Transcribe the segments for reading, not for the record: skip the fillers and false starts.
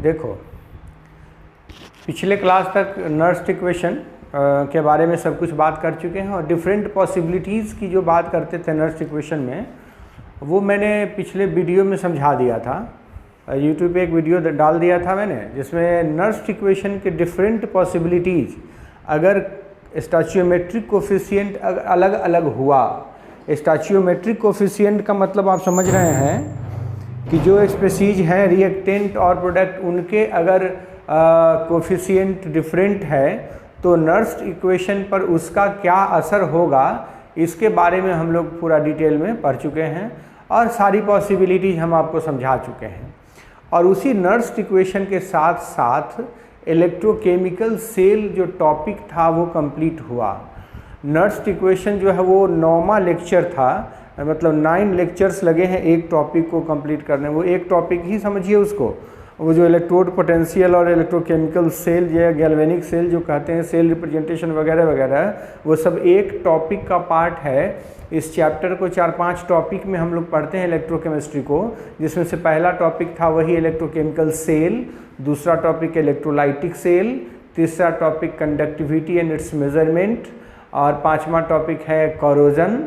देखो, पिछले क्लास तक नर्स्ट इक्वेशन के बारे में सब कुछ बात कर चुके हैं और डिफरेंट पॉसिबिलिटीज़ की जो बात करते थे नर्स्ट इक्वेशन में, वो मैंने पिछले वीडियो में समझा दिया था। यूट्यूब पे एक वीडियो डाल दिया था मैंने, जिसमें नर्स्ट इक्वेशन के डिफरेंट पॉसिबिलिटीज़, अगर स्टैचियोमेट्रिक कोफिशिएंट अलग अलग हुआ, स्टैचियोमेट्रिक कोफिशिएंट का मतलब आप समझ रहे हैं कि जो स्पीशीज हैं रिएक्टेंट और प्रोडक्ट, उनके अगर कोफिशिएंट डिफरेंट है तो नर्स्ट इक्वेशन पर उसका क्या असर होगा, इसके बारे में हम लोग पूरा डिटेल में पढ़ चुके हैं और सारी पॉसिबिलिटीज हम आपको समझा चुके हैं। और उसी नर्स्ट इक्वेशन के साथ साथ इलेक्ट्रोकेमिकल सेल जो टॉपिक था वो कंप्लीट हुआ। नर्स्ट इक्वेशन जो है वो 9वां लेक्चर था, मतलब 9 लेक्चर्स लगे हैं एक टॉपिक को कंप्लीट करने। वो एक टॉपिक ही समझिए उसको, वो जो इलेक्ट्रोड पोटेंशियल और इलेक्ट्रोकेमिकल सेल या गैल्वेनिक सेल जो कहते हैं, सेल रिप्रेजेंटेशन वगैरह वगैरह, वो सब एक टॉपिक का पार्ट है। इस चैप्टर को 4-5 टॉपिक में हम लोग पढ़ते हैं इलेक्ट्रोकेमिस्ट्री को, जिसमें से पहला टॉपिक था वही इलेक्ट्रोकेमिकल सेल, दूसरा टॉपिक इलेक्ट्रोलाइटिक सेल, तीसरा topic conductivity and it's measurement, और 5वां टॉपिक है कोरोजन,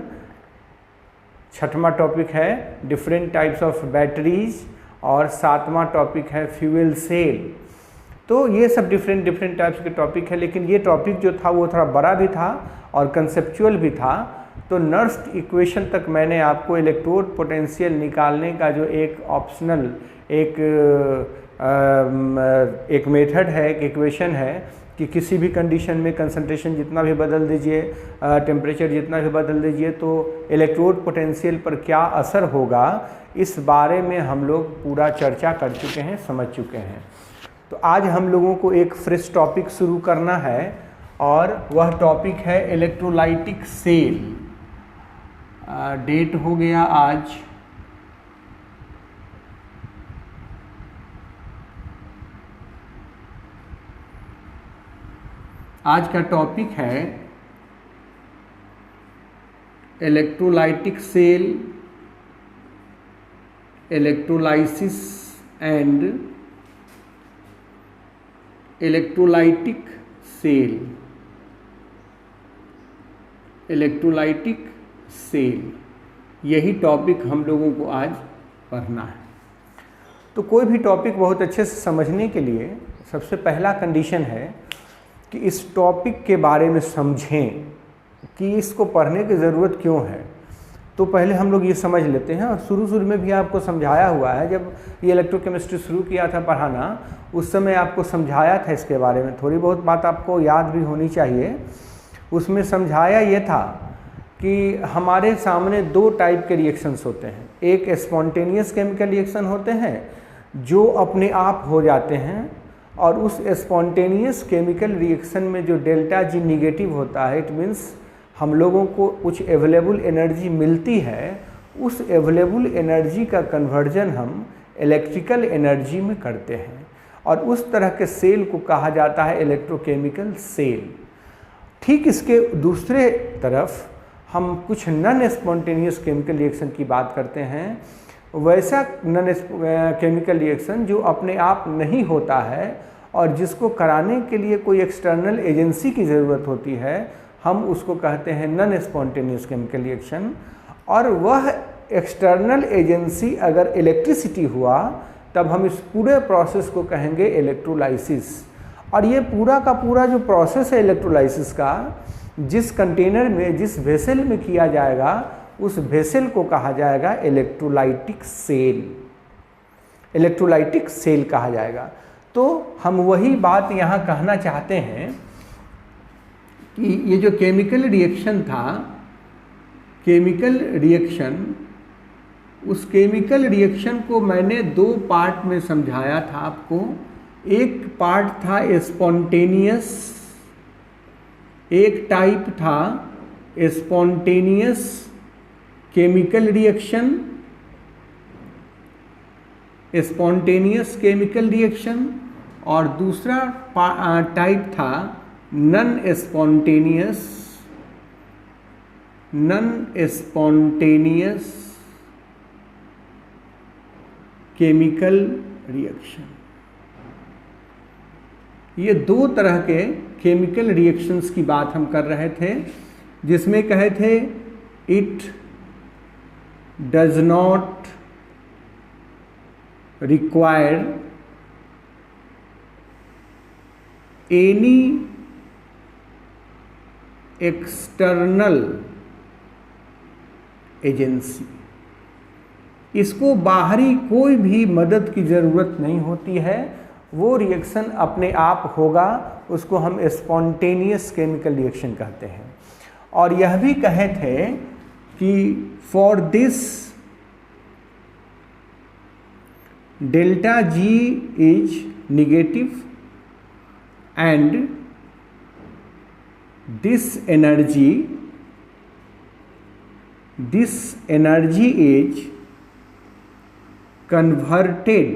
6वां टॉपिक है डिफरेंट टाइप्स ऑफ बैटरीज, और 7वां टॉपिक है फ्यूल सेल। तो ये सब डिफरेंट टाइप्स के टॉपिक है, लेकिन ये टॉपिक जो था वो थोड़ा बड़ा भी था और कंसेप्चुअल भी था। तो नर्स्ट इक्वेशन तक मैंने आपको इलेक्ट्रोड पोटेंशियल निकालने का जो एक ऑप्शनल एक मेथड है, एक इक्वेशन है कि किसी भी कंडीशन में कंसंट्रेशन जितना भी बदल दीजिए, टेम्परेचर जितना भी बदल दीजिए, तो इलेक्ट्रोड पोटेंशियल पर क्या असर होगा, इस बारे में हम लोग पूरा चर्चा कर चुके हैं, समझ चुके हैं। तो आज हम लोगों को एक फ्रेश टॉपिक शुरू करना है और वह टॉपिक है इलेक्ट्रोलाइटिक सेल। डेट हो गया आज का टॉपिक है electrolytic cell, electrolysis and electrolytic cell. Electrolytic cell, यही टॉपिक हम लोगों को आज पढ़ना है। तो कोई भी टॉपिक बहुत अच्छे से समझने के लिए सबसे पहला कंडीशन है कि इस टॉपिक के बारे में समझें कि इसको पढ़ने की ज़रूरत क्यों है। तो पहले हम लोग ये समझ लेते हैं, और शुरू में भी आपको समझाया हुआ है, जब ये इलेक्ट्रोकेमिस्ट्री शुरू किया था पढ़ाना, उस समय आपको समझाया था इसके बारे में। थोड़ी बहुत बात आपको याद भी होनी चाहिए। उसमें समझाया ये था कि हमारे सामने 2 टाइप के रिएक्शंस होते हैं। एक स्पॉन्टेनियस केमिकल रिएक्शन होते हैं जो अपने आप हो जाते हैं, और उस स्पॉन्टेनियस केमिकल रिएक्शन में जो डेल्टा जी निगेटिव होता है, इट मीन्स हम लोगों को कुछ अवेलेबल एनर्जी मिलती है, उस अवेलेबल एनर्जी का कन्वर्जन हम इलेक्ट्रिकल एनर्जी में करते हैं, और उस तरह के सेल को कहा जाता है इलेक्ट्रोकेमिकल सेल। ठीक इसके दूसरे तरफ हम कुछ नॉन स्पॉन्टेनियस केमिकल रिएक्शन की बात करते हैं। वैसा नॉन केमिकल रिएक्शन जो अपने आप नहीं होता है और जिसको कराने के लिए कोई एक्सटर्नल एजेंसी की ज़रूरत होती है, हम उसको कहते हैं नॉन स्पॉन्टेनियस केमिकल रिएक्शन। और वह एक्सटर्नल एजेंसी अगर इलेक्ट्रिसिटी हुआ, तब हम इस पूरे प्रोसेस को कहेंगे इलेक्ट्रोलाइसिस। और ये पूरा का पूरा जो प्रोसेस है इलेक्ट्रोलाइसिस का, जिस कंटेनर में, जिस वेसल में किया जाएगा, उस वेसल को कहा जाएगा इलेक्ट्रोलाइटिक सेल। इलेक्ट्रोलाइटिक सेल कहा जाएगा। तो हम वही बात यहाँ कहना चाहते हैं कि ये जो केमिकल रिएक्शन था, केमिकल रिएक्शन, उस केमिकल रिएक्शन को मैंने 2 पार्ट में समझाया था आपको। एक पार्ट था स्पॉन्टेनियस, एक टाइप था spontaneous chemical reaction, spontaneous chemical reaction, और दूसरा टाइप था नॉन स्पॉन्टेनियस केमिकल रिएक्शन। ये दो तरह के केमिकल रिएक्शंस की बात हम कर रहे थे, जिसमें कहे थे it does not require any external agency, इसको बाहरी कोई भी मदद की ज़रूरत नहीं होती है, वो रिएक्शन अपने आप होगा, उसको हम स्पॉन्टेनियस केमिकल रिएक्शन कहते हैं। और यह भी कहे थे कि for this delta G is negative and this energy is converted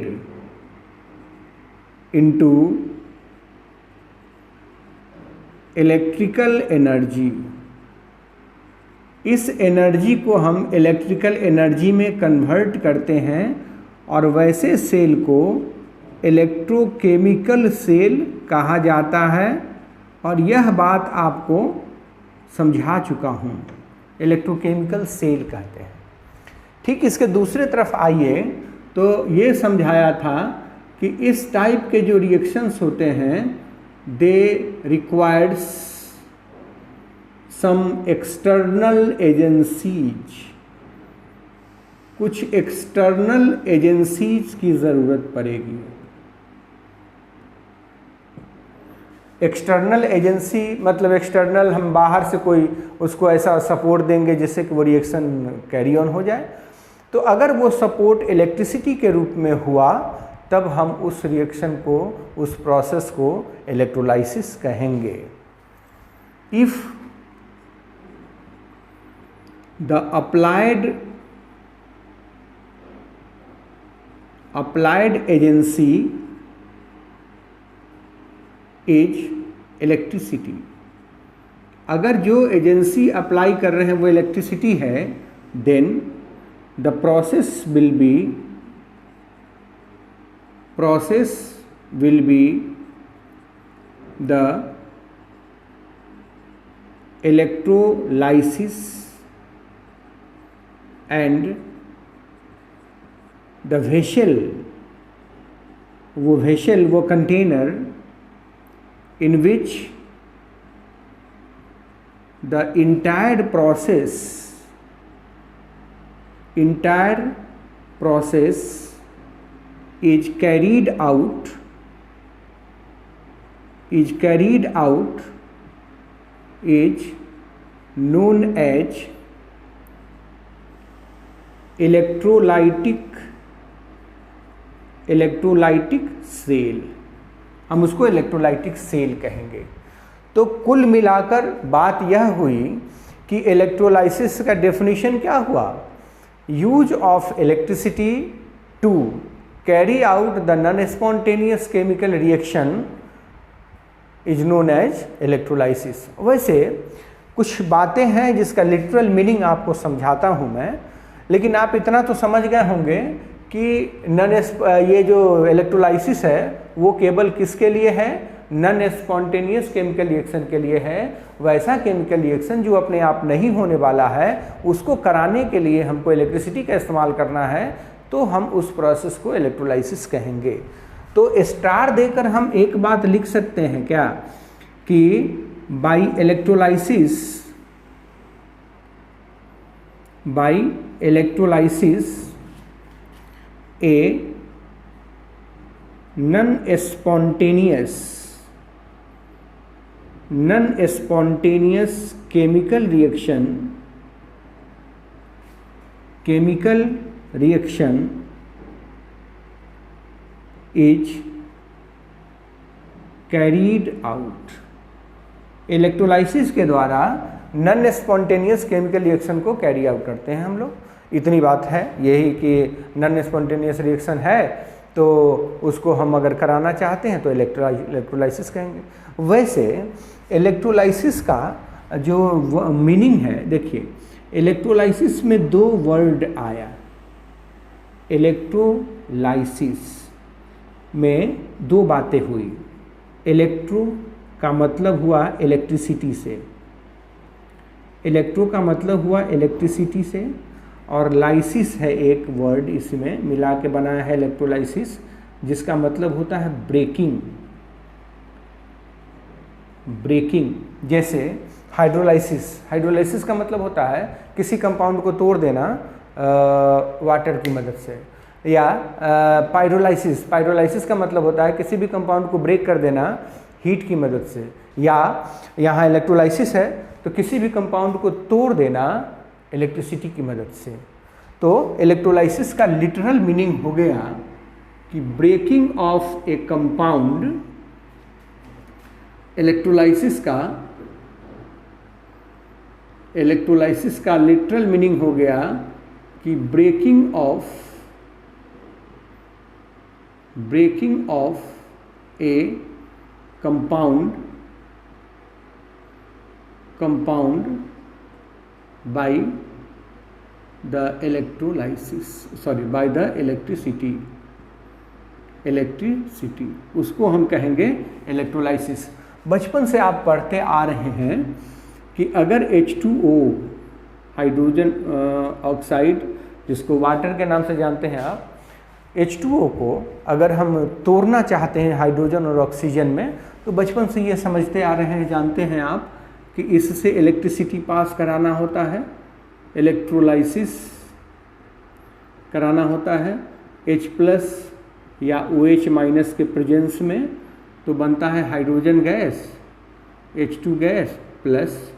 into electrical energy। इस एनर्जी को हम इलेक्ट्रिकल एनर्जी में कन्वर्ट करते हैं और वैसे सेल को इलेक्ट्रोकेमिकल सेल कहा जाता है। और यह बात आपको समझा चुका हूँ, इलेक्ट्रोकेमिकल सेल कहते हैं। ठीक इसके दूसरे तरफ आइए तो ये समझाया था कि इस टाइप के जो रिएक्शंस होते हैं दे रिक्वायर्स सम एक्सटर्नल एजेंसीज, कुछ एक्सटर्नल एजेंसीज की ज़रूरत पड़ेगी। एक्सटर्नल एजेंसी मतलब एक्सटर्नल हम बाहर से कोई उसको ऐसा सपोर्ट देंगे जिससे कि वो रिएक्शन कैरी ऑन हो जाए। तो अगर वो सपोर्ट इलेक्ट्रिसिटी के रूप में हुआ तब हम उस रिएक्शन को, उस प्रोसेस को इलेक्ट्रोलाइसिस कहेंगे। If the applied agency is electricity, अगर जो एजेंसी अप्लाई कर रहे हैं वो इलेक्ट्रिसिटी है, then the process will be the electrolysis and the vessel वो container in which the entire process is carried out is known as electrolytic cell। हम उसको इलेक्ट्रोलाइटिक सेल कहेंगे। तो कुल मिलाकर बात यह हुई कि इलेक्ट्रोलाइसिस का डेफिनेशन क्या हुआ, use of electricity to carry out the non spontaneous chemical reaction is known as electrolysis. वैसे कुछ बातें हैं जिसका लिटरल मीनिंग आपको समझाता हूँ मैं, लेकिन आप इतना तो समझ गए होंगे कि ये जो इलेक्ट्रोलाइसिस है वो केवल किसके लिए है, नॉन स्पॉन्टेनियस केमिकल रिएक्शन के लिए है। वैसा केमिकल रिएक्शन जो अपने आप नहीं होने वाला है उसको कराने के लिए हमको इलेक्ट्रिसिटी का इस्तेमाल करना है, तो हम उस प्रोसेस को इलेक्ट्रोलाइसिस कहेंगे। तो स्टार देकर हम एक बात लिख सकते हैं क्या कि by electrolysis a non-spontaneous chemical reaction is carried out। Electrolysis के द्वारा नॉन स्पॉन्टेनियस केमिकल रिएक्शन को कैरी आउट करते हैं हम लोग। इतनी बात है यही कि नॉन स्पॉन्टेनियस रिएक्शन है तो उसको हम अगर कराना चाहते हैं तो इलेक्ट्रोलाइसिस कहेंगे। वैसे इलेक्ट्रोलाइसिस का जो मीनिंग है, देखिए इलेक्ट्रोलाइसिस में दो वर्ड आया। इलेक्ट्रोलाइसिस में दो बातें हुई। इलेक्ट्रो का मतलब हुआ इलेक्ट्रिसिटी से, इलेक्ट्रो का मतलब हुआ इलेक्ट्रिसिटी से, और लाइसिस है एक वर्ड इसमें मिला के बनाया है इलेक्ट्रोलाइसिस, जिसका मतलब होता है ब्रेकिंग, ब्रेकिंग। जैसे हाइड्रोलाइसिस, हाइड्रोलाइसिस का मतलब होता है किसी कंपाउंड को तोड़ देना वाटर की मदद से, या पाइरोलाइसिस, पाइरोलाइसिस का मतलब होता है किसी भी कंपाउंड को ब्रेक कर देना हीट की मदद से, या यहाँ इलेक्ट्रोलाइसिस है तो किसी भी कंपाउंड को तोड़ देना इलेक्ट्रिसिटी की मदद से। तो इलेक्ट्रोलाइसिस का लिटरल मीनिंग हो गया कि breaking of a compound, electrolysis का लिटरल मीनिंग हो गया कि breaking of a compound by the electricity, उसको हम कहेंगे इलेक्ट्रोलाइसिस। बचपन से आप पढ़ते आ रहे हैं कि अगर H2O हाइड्रोजन ऑक्साइड, जिसको वाटर के नाम से जानते हैं आप, H2O को अगर हम तोड़ना चाहते हैं हाइड्रोजन और ऑक्सीजन में, तो बचपन से ये समझते आ रहे हैं, जानते हैं आप कि इससे इलेक्ट्रिसिटी पास कराना होता है, इलेक्ट्रोलाइसिस कराना होता है। H+ या OH- के प्रेजेंस में तो बनता है hydrogen gas, H2 gas plus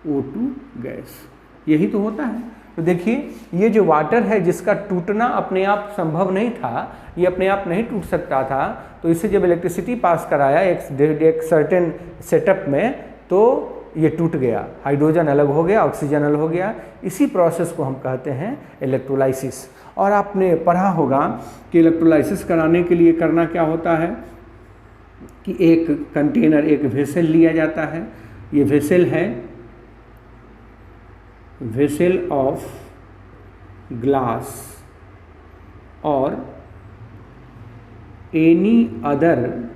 O2 gas, यही तो होता है। तो देखिए ये जो वाटर है जिसका टूटना अपने आप संभव नहीं था, ये अपने आप नहीं टूट सकता था, तो इसे जब इलेक्ट्रिसिटी पास कराया एक सर्टेन सेटअप में, तो ये टूट गया, हाइड्रोजन अलग हो गया, ऑक्सीजन अलग हो गया। इसी प्रोसेस को हम कहते हैं इलेक्ट्रोलाइसिस। और आपने पढ़ा होगा कि इलेक्ट्रोलाइसिस कराने के लिए करना क्या होता है कि एक कंटेनर, एक वेसल लिया जाता है। ये वेसल है वेसल ऑफ ग्लास और एनी अदर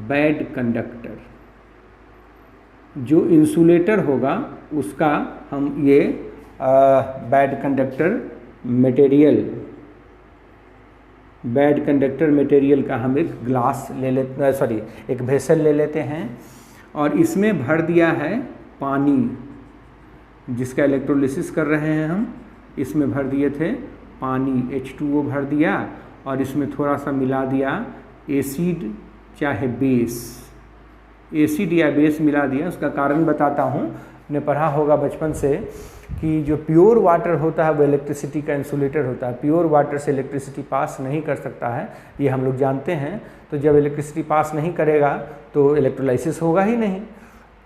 बैड कंडक्टर, जो इंसुलेटर होगा उसका हम ये बैड कंडक्टर मटेरियल का हम एक ग्लास ले लेते, एक वेसल ले लेते हैं, और इसमें भर दिया है पानी, जिसका इलेक्ट्रोलिसिस कर रहे हैं हम। इसमें भर दिए थे पानी, H2O भर दिया, और इसमें थोड़ा सा मिला दिया एसिड चाहे बेस, एसिड या बेस मिला दिया। उसका कारण बताता हूँ, आपने पढ़ा होगा बचपन से कि जो प्योर वाटर होता है वो इलेक्ट्रिसिटी का इंसुलेटर होता है। प्योर वाटर से इलेक्ट्रिसिटी पास नहीं कर सकता है, ये हम लोग जानते हैं। तो जब इलेक्ट्रिसिटी पास नहीं करेगा तो इलेक्ट्रोलाइसिस होगा ही नहीं।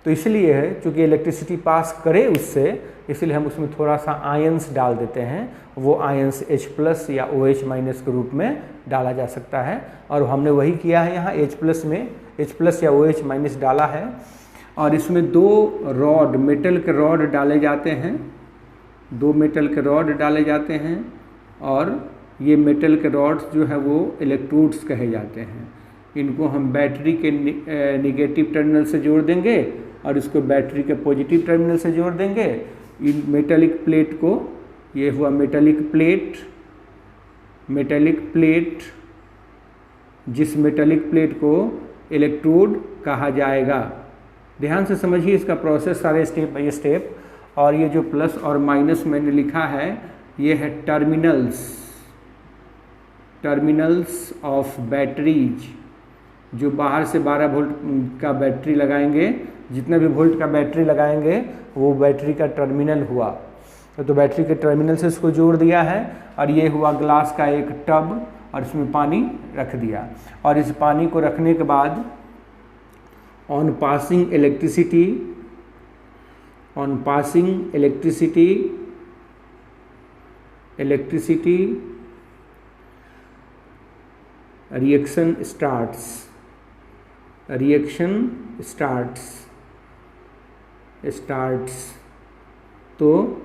तो इसलिए है चूँकि इलेक्ट्रिसिटी पास करे उससे, इसलिए हम उसमें थोड़ा सा आयंस डाल देते हैं। वो आयंस H+ या OH- के रूप में डाला जा सकता है, और हमने वही किया है यहाँ। H+ या OH- डाला है, और इसमें 2 रॉड, मेटल के रॉड डाले जाते हैं, 2 मेटल के रॉड डाले जाते हैं, और ये मेटल के रॉड्स जो है वो इलेक्ट्रोड्स कहे जाते हैं। इनको हम बैटरी के निगेटिव टर्मिनल से जोड़ देंगे और इसको बैटरी के पॉजिटिव टर्मिनल से जोड़ देंगे। इन मेटेलिक प्लेट को, ये हुआ मेटेलिक प्लेट, जिस मेटेलिक प्लेट को इलेक्ट्रोड कहा जाएगा। ध्यान से समझिए इसका प्रोसेस, सारे स्टेप बाय स्टेप। और ये जो प्लस और माइनस मैंने लिखा है, ये है टर्मिनल्स ऑफ बैटरीज। जो बाहर से 12 वोल्ट का बैटरी लगाएंगे, जितना भी वोल्ट का बैटरी लगाएंगे वो बैटरी का टर्मिनल हुआ। तो बैटरी के टर्मिनल से इसको जोड़ दिया है, और ये हुआ ग्लास का एक टब, और इसमें पानी रख दिया। और इस पानी को रखने के बाद on passing electricity reaction starts. तो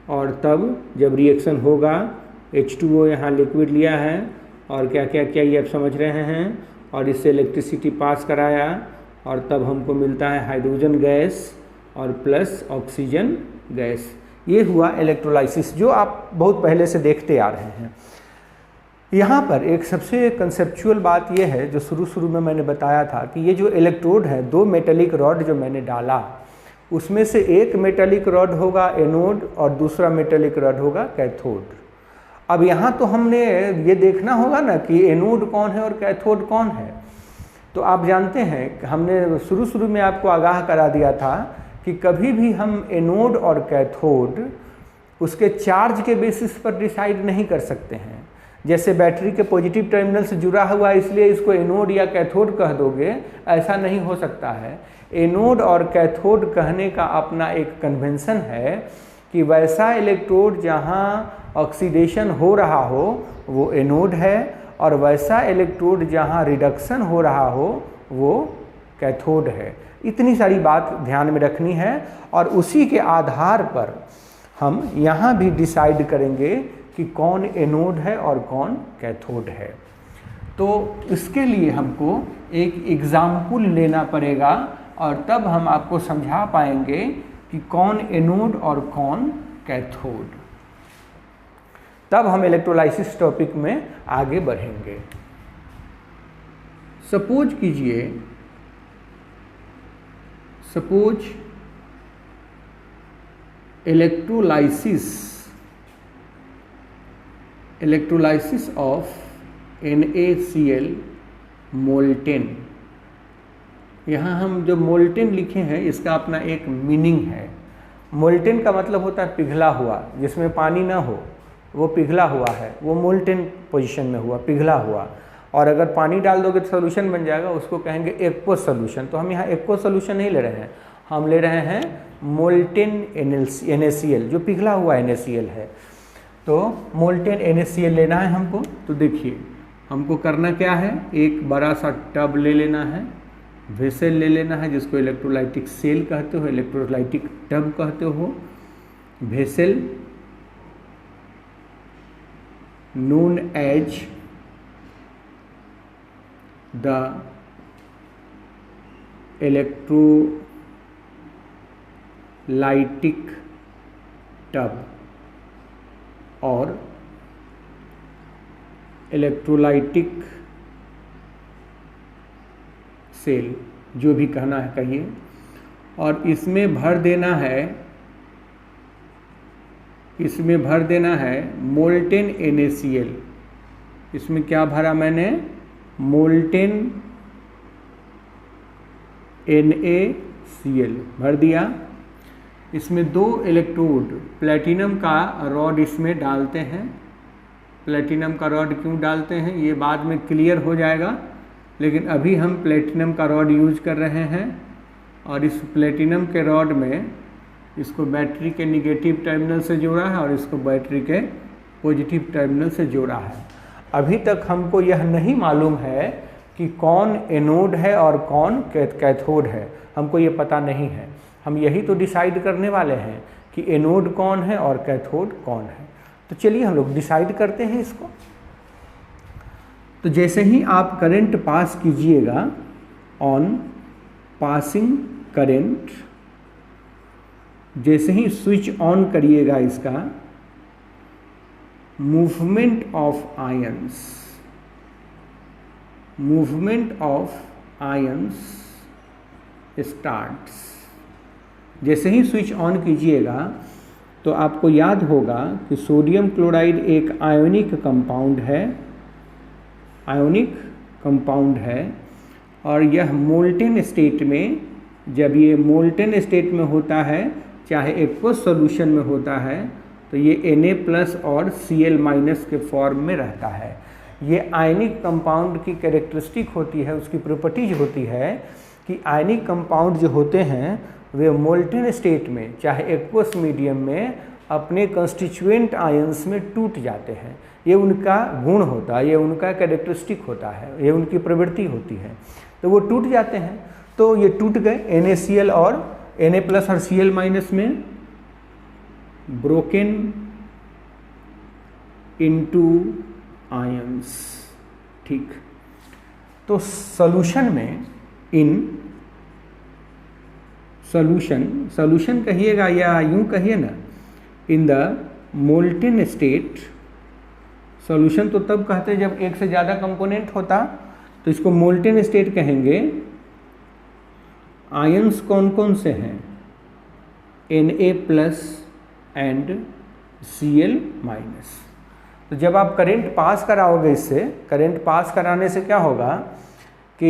और तब जब रिएक्शन होगा, H2O यहाँ लिक्विड लिया है, और क्या क्या किया ये आप समझ रहे हैं, और इससे इलेक्ट्रिसिटी पास कराया और तब हमको मिलता है हाइड्रोजन गैस और प्लस ऑक्सीजन गैस। ये हुआ इलेक्ट्रोलाइसिस जो आप बहुत पहले से देखते आ रहे हैं। यहाँ पर एक सबसे कंसेप्चुअल बात यह है जो शुरू में मैंने बताया था कि ये जो इलेक्ट्रोड है, दो मेटेलिक रॉड जो मैंने डाला, उसमें से एक मेटेलिक रॉड होगा एनोड और दूसरा मेटेलिक रॉड होगा कैथोड। अब यहाँ तो हमने ये देखना होगा ना कि एनोड कौन है और कैथोड कौन है। तो आप जानते हैं हमने शुरू में आपको आगाह करा दिया था कि कभी भी हम एनोड और कैथोड उसके चार्ज के बेसिस पर डिसाइड नहीं कर सकते हैं। जैसे बैटरी के पॉजिटिव टर्मिनल से जुड़ा हुआ इसलिए इसको एनोड या कैथोड कह दोगे, ऐसा नहीं हो सकता है। एनोड और कैथोड कहने का अपना एक कन्वेंशन है कि वैसा इलेक्ट्रोड जहाँ ऑक्सीडेशन हो रहा हो वो एनोड है और वैसा इलेक्ट्रोड जहाँ रिडक्शन हो रहा हो वो कैथोड है। इतनी सारी बात ध्यान में रखनी है और उसी के आधार पर हम यहाँ भी डिसाइड करेंगे कि कौन एनोड है और कौन कैथोड है। तो इसके लिए हमको एक एग्जाम्पल लेना पड़ेगा और तब हम आपको समझा पाएंगे कि कौन एनोड और कौन कैथोड। तब हम इलेक्ट्रोलाइसिस टॉपिक में आगे बढ़ेंगे। सपोज कीजिए, इलेक्ट्रोलाइसिस ऑफ NaCl मोल्टेन। यहाँ हम जो मोल्टेन लिखे हैं इसका अपना एक मीनिंग है। मोल्टेन का मतलब होता है पिघला हुआ, जिसमें पानी ना हो वो पिघला हुआ है, वो मोल्टेन पोजीशन में हुआ, पिघला हुआ। और अगर पानी डाल दोगे तो सोल्यूशन बन जाएगा, उसको कहेंगे एक्वस सोल्यूशन। तो हम यहाँ एक्वस सोल्यूशन नहीं ले रहे हैं, हम ले रहे हैं मोल्टेन NaCl, जो पिघला हुआ NaCl है। तो मोल्टेन NaCl लेना है हमको। तो देखिए हमको करना क्या है, एक बड़ा सा टब ले लेना है, वेसल ले लेना है जिसको इलेक्ट्रोलाइटिक सेल कहते हो, इलेक्ट्रोलाइटिक टब कहते हो। Vessel known as the electrolytic tub और इलेक्ट्रोलाइटिक सेल, जो भी कहना है कहिए। और इसमें भर देना है मोल्टेन NaCl। इसमें क्या भरा मैंने, मोल्टेन NaCl भर दिया। इसमें दो इलेक्ट्रोड प्लेटिनम का रॉड इसमें डालते हैं। प्लेटिनम का रॉड क्यों डालते हैं ये बाद में क्लियर हो जाएगा, लेकिन अभी हम प्लेटिनम का रॉड यूज कर रहे हैं। और इस प्लेटिनम के रॉड में इसको बैटरी के निगेटिव टर्मिनल से जोड़ा है और इसको बैटरी के पॉजिटिव टर्मिनल से जोड़ा है। अभी तक हमको यह नहीं मालूम है कि कौन एनोड है और कौन कैथोड है, हमको ये पता नहीं है। हम यही तो डिसाइड करने वाले हैं कि एनोड कौन है और कैथोड कौन है। तो चलिए हम लोग डिसाइड करते हैं इसको। तो जैसे ही आप करंट पास कीजिएगा, ऑन पासिंग करंट, जैसे ही स्विच ऑन करिएगा इसका, मूवमेंट ऑफ आयंस स्टार्ट्स। जैसे ही स्विच ऑन कीजिएगा तो आपको याद होगा कि सोडियम क्लोराइड एक आयोनिक कंपाउंड है और यह मोल्टेन स्टेट में, जब ये मोल्टेन स्टेट में होता है, चाहे एक्वस सॉल्यूशन में होता है, तो ये Na+ और Cl- के फॉर्म में रहता है। ये आयनिक कंपाउंड की कैरेक्टरिस्टिक होती है, उसकी प्रॉपर्टीज होती है कि आयनिक कंपाउंड जो होते हैं वे मोल्टेन स्टेट में चाहे एक्वस मीडियम में अपने कंस्टिट्यूएंट आयंस में टूट जाते हैं। ये उनका गुण होता है, ये उनका कैरेक्टरिस्टिक होता है, ये उनकी प्रवृत्ति होती है। तो वो टूट जाते हैं। तो ये टूट गए NaCl और Na+ और Cl- में, ब्रोकन इनटू आयंस। ठीक। तो सॉल्यूशन में सॉल्यूशन कहिएगा या यूं कहिए ना, in the molten state. Solution तो तब कहते हैं जब एक से ज़्यादा कंपोनेंट होता, तो इसको मोल्टेन स्टेट कहेंगे। आयंस कौन कौन से हैं? Na+ and Cl-। तो जब आप करंट पास कराओगे, इससे करंट पास कराने से क्या होगा कि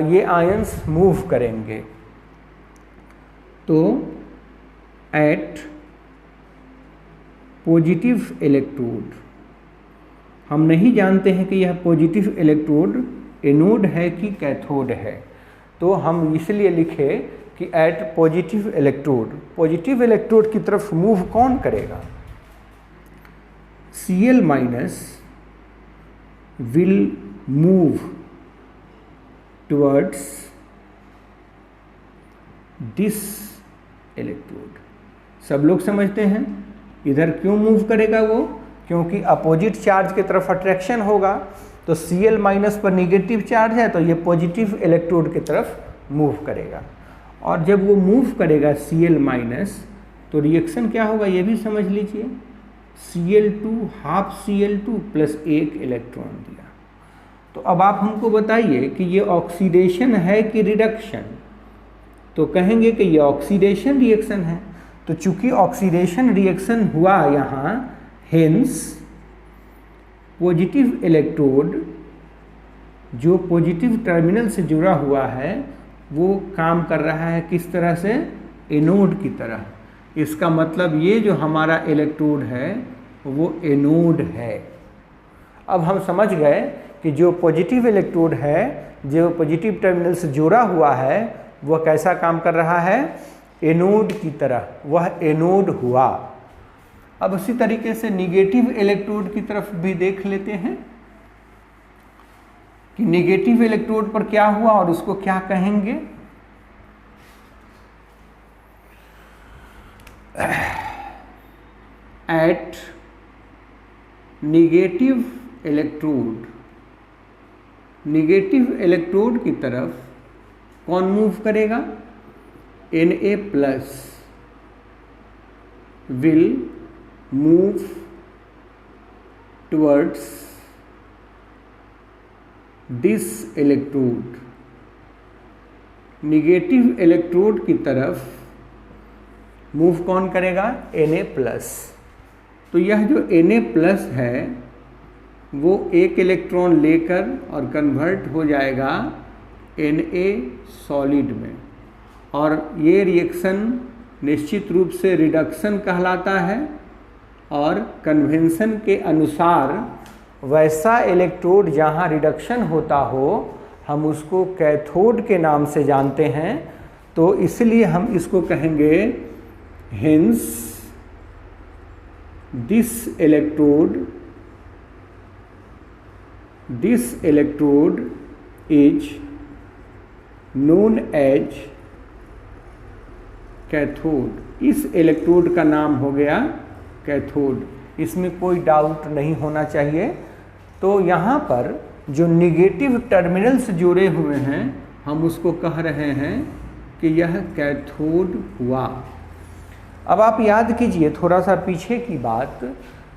ये आयंस मूव करेंगे। तो एट पॉजिटिव इलेक्ट्रोड, हम नहीं जानते हैं कि यह पॉजिटिव इलेक्ट्रोड एनोड है कि कैथोड है, तो हम इसलिए लिखे कि at positive electrode, positive electrode की तरफ मूव कौन करेगा? Cl- will move towards this electrode. सब लोग समझते हैं इधर क्यों मूव करेगा वो, क्योंकि अपोजिट चार्ज की तरफ अट्रैक्शन होगा। तो Cl- पर निगेटिव चार्ज है, तो ये पॉजिटिव इलेक्ट्रोड की तरफ मूव करेगा। और जब वो मूव करेगा Cl-, तो रिएक्शन क्या होगा ये भी समझ लीजिए। Cl2 half Cl2 plus 1 electron दिया। तो अब आप हमको बताइए कि ये ऑक्सीडेशन है कि रिडक्शन? तो कहेंगे कि ये ऑक्सीडेशन रिएक्शन है। तो चूंकि ऑक्सीडेशन रिएक्शन हुआ यहाँ, हेंस पॉजिटिव इलेक्ट्रोड जो पॉजिटिव टर्मिनल से जुड़ा हुआ है वो काम कर रहा है किस तरह से? एनोड की तरह। इसका मतलब ये जो हमारा इलेक्ट्रोड है वो एनोड है। अब हम समझ गए कि जो पॉजिटिव इलेक्ट्रोड है, जो पॉजिटिव टर्मिनल से जुड़ा हुआ है, वह कैसा काम कर रहा है? एनोड की तरह, वह एनोड हुआ। अब उसी तरीके से निगेटिव इलेक्ट्रोड की तरफ भी देख लेते हैं कि निगेटिव इलेक्ट्रोड पर क्या हुआ और उसको क्या कहेंगे। एट निगेटिव इलेक्ट्रोड की तरफ कौन मूव करेगा? Na+ will move towards this electrode. Negative electrode की तरफ मूव कौन करेगा? Na+। तो यह जो Na+ है वो एक इलेक्ट्रॉन लेकर और कन्वर्ट हो जाएगा Na सॉलिड में, और ये रिएक्शन निश्चित रूप से रिडक्शन कहलाता है। और कन्वेंशन के अनुसार वैसा इलेक्ट्रोड जहाँ रिडक्शन होता हो हम उसको कैथोड के नाम से जानते हैं। तो इसलिए हम इसको कहेंगे hence this electrode is known as cathode. इस इलेक्ट्रोड का नाम हो गया कैथोड, इसमें कोई डाउट नहीं होना चाहिए। तो यहाँ पर जो निगेटिव टर्मिनल से जुड़े हुए हैं हम उसको कह रहे हैं कि यह कैथोड हुआ। अब आप याद कीजिए थोड़ा सा पीछे की बात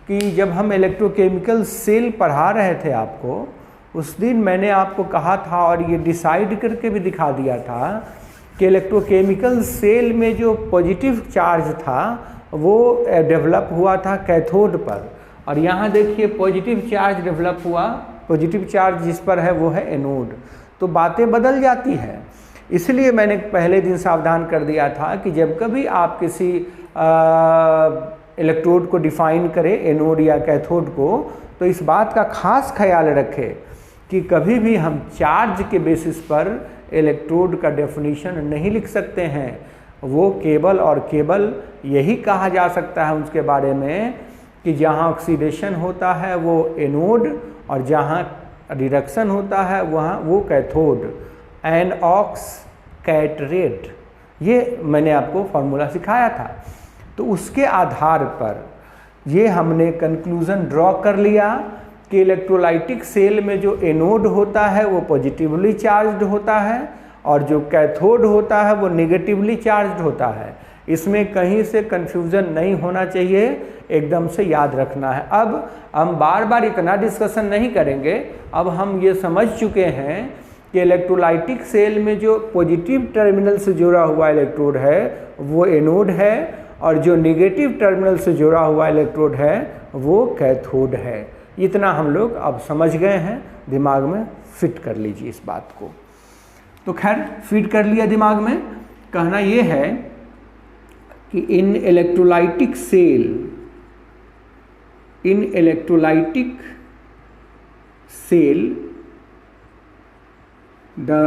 कि जब हम इलेक्ट्रोकेमिकल सेल पढ़ा रहे थे आपको, उस दिन मैंने आपको कहा था और ये डिसाइड करके भी दिखा दिया था कि इलेक्ट्रोकेमिकल सेल में जो पॉजिटिव चार्ज था वो डेवलप हुआ था कैथोड पर, और यहाँ देखिए पॉजिटिव चार्ज डेवलप हुआ, पॉजिटिव चार्ज जिस पर है वो है एनोड। तो बातें बदल जाती है। इसलिए मैंने पहले दिन सावधान कर दिया था कि जब कभी आप किसी इलेक्ट्रोड को डिफाइन करें, एनोड या कैथोड को, तो इस बात का खास ख्याल रखें कि कभी भी हम चार्ज के बेसिस पर इलेक्ट्रोड का डेफिनेशन नहीं लिख सकते हैं। वो केवल और केवल यही कहा जा सकता है उसके बारे में कि जहाँ ऑक्सीडेशन होता है वो एनोड और जहाँ रिडक्शन होता है वहाँ वो कैथोड। एनऑक्स कैटरेट, ये मैंने आपको फॉर्मूला सिखाया था। तो उसके आधार पर ये हमने कंक्लूज़न ड्रॉ कर लिया कि इलेक्ट्रोलाइटिक सेल में जो एनोड होता है वो पॉजिटिवली चार्ज्ड होता है और जो कैथोड होता है वो नेगेटिवली चार्ज्ड होता है। इसमें कहीं से कन्फ्यूज़न नहीं होना चाहिए, एकदम से याद रखना है। अब हम बार बार इतना डिस्कशन नहीं करेंगे, अब हम ये समझ चुके हैं कि इलेक्ट्रोलाइटिक सेल में जो पॉजिटिव टर्मिनल से जुड़ा हुआ इलेक्ट्रोड है वो एनोड है और जो नेगेटिव टर्मिनल से जुड़ा हुआ इलेक्ट्रोड है वो कैथोड है। इतना हम लोग अब समझ गए हैं, दिमाग में फिट कर लीजिए इस बात को। तो खैर फिट कर लिया दिमाग में। कहना ये है कि in electrolytic cell the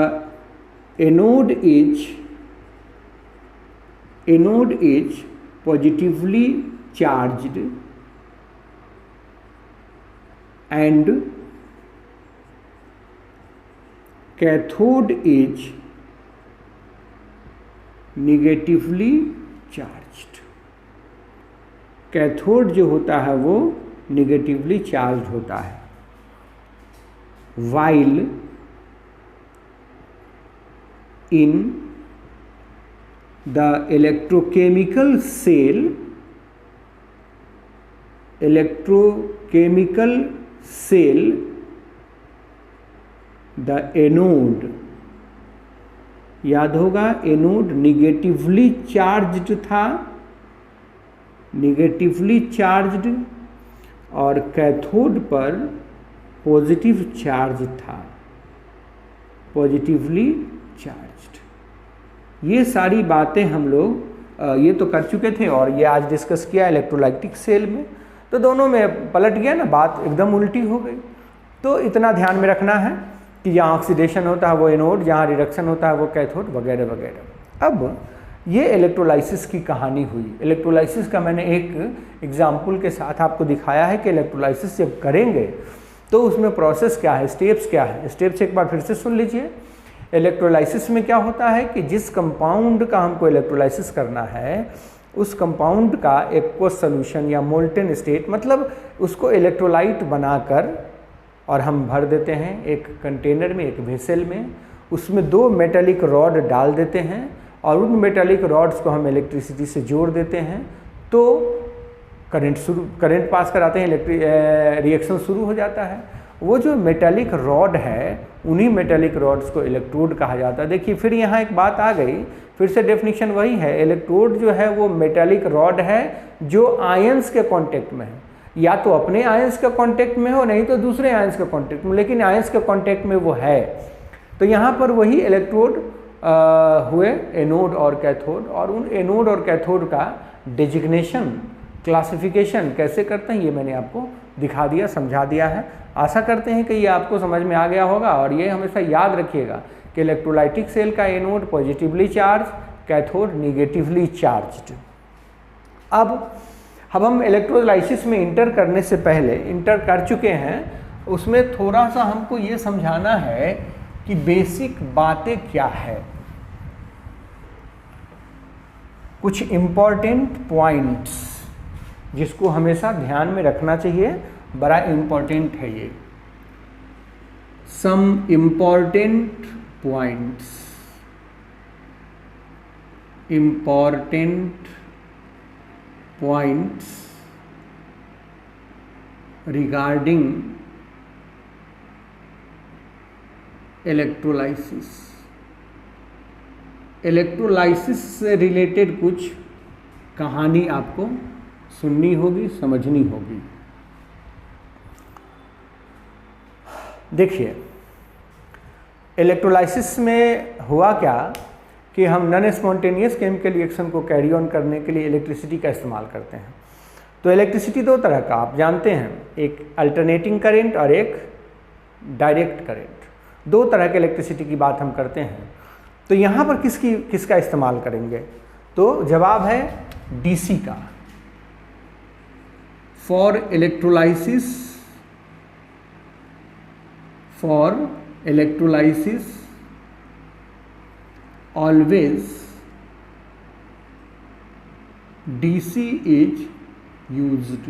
anode is positively charged and cathode is negatively charged। Cathode जो होता है वो निगेटिवली चार्ज होता है, while in the electrochemical cell the anode, याद होगा एनोड निगेटिवली चार्ज्ड था, निगेटिवली चार्ज्ड, और कैथोड पर पॉजिटिव चार्ज था, पॉजिटिवली चार्ज्ड। ये सारी बातें हम लोग ये तो कर चुके थे और ये आज डिस्कस किया इलेक्ट्रोलाइटिक सेल में। तो दोनों में पलट गया ना, बात एकदम उल्टी हो गई। तो इतना ध्यान में रखना है कि जहाँ ऑक्सीडेशन होता है वो एनोड, जहाँ रिडक्शन होता है वो कैथोड, वगैरह वगैरह। अब ये इलेक्ट्रोलाइसिस की कहानी हुई। इलेक्ट्रोलाइसिस का मैंने एक एग्जाम्पल के साथ आपको दिखाया है कि इलेक्ट्रोलाइसिस जब करेंगे तो उसमें प्रोसेस क्या है, स्टेप्स क्या है। स्टेप्स एक बार फिर से सुन लीजिए। इलेक्ट्रोलाइसिस में क्या होता है कि जिस कंपाउंड का हमको इलेक्ट्रोलाइसिस करना है उस कंपाउंड का एक्वस सॉल्यूशन या मोल्टेन स्टेट, मतलब उसको इलेक्ट्रोलाइट बनाकर और हम भर देते हैं एक कंटेनर में, एक वेसल में। उसमें 2 मेटालिक रॉड डाल देते हैं और उन मेटालिक रॉड्स को हम इलेक्ट्रिसिटी से जोड़ देते हैं तो करंट पास कराते हैं, रिएक्शन शुरू हो जाता है। वो जो मेटालिक रॉड है उन्हीं मेटालिक रॉड्स को इलेक्ट्रोड कहा जाता है। देखिए फिर यहाँ एक बात आ गई, फिर से डेफिनेशन वही है। इलेक्ट्रोड जो है वो मेटालिक रॉड है जो आयंस के कांटेक्ट में है, या तो अपने आयंस के कांटेक्ट में हो, नहीं तो दूसरे आयंस के कांटेक्ट में, लेकिन आयंस के कांटेक्ट में वो है। तो यहाँ पर वही इलेक्ट्रोड हुए एनोड और कैथोड, और उन एनोड और कैथोड का डेजिग्नेशन, क्लासिफिकेशन कैसे करते हैं ये मैंने आपको दिखा दिया, समझा दिया है। आशा करते हैं कि ये आपको समझ में आ गया होगा। और ये हमेशा याद रखिएगा कि इलेक्ट्रोलाइटिक सेल का anode positively charge, cathode negatively charged. अब हम इलेक्ट्रोलाइसिस में इंटर करने से पहले, इंटर कर चुके हैं, उसमें थोड़ा सा हमको ये समझाना है कि बेसिक बातें क्या है। कुछ इम्पॉर्टेंट पॉइंट्स जिसको हमेशा ध्यान में रखना चाहिए, बड़ा इम्पॉर्टेंट है ये। Some important points, important points regarding electrolysis. Electrolysis से रिलेटेड कुछ कहानी आपको सुननी होगी, समझनी होगी। देखिए इलेक्ट्रोलाइसिस में हुआ क्या कि हम नॉन स्पॉन्टेनियस केमिकल रिएक्शन को कैरी ऑन करने के लिए इलेक्ट्रिसिटी का इस्तेमाल करते हैं। तो इलेक्ट्रिसिटी 2 तरह का आप जानते हैं, एक अल्टरनेटिंग करंट और एक डायरेक्ट करंट। 2 तरह के इलेक्ट्रिसिटी की बात हम करते हैं। तो यहाँ पर किसका इस्तेमाल करेंगे? तो जवाब है डीसी का। For electrolysis always DC is used।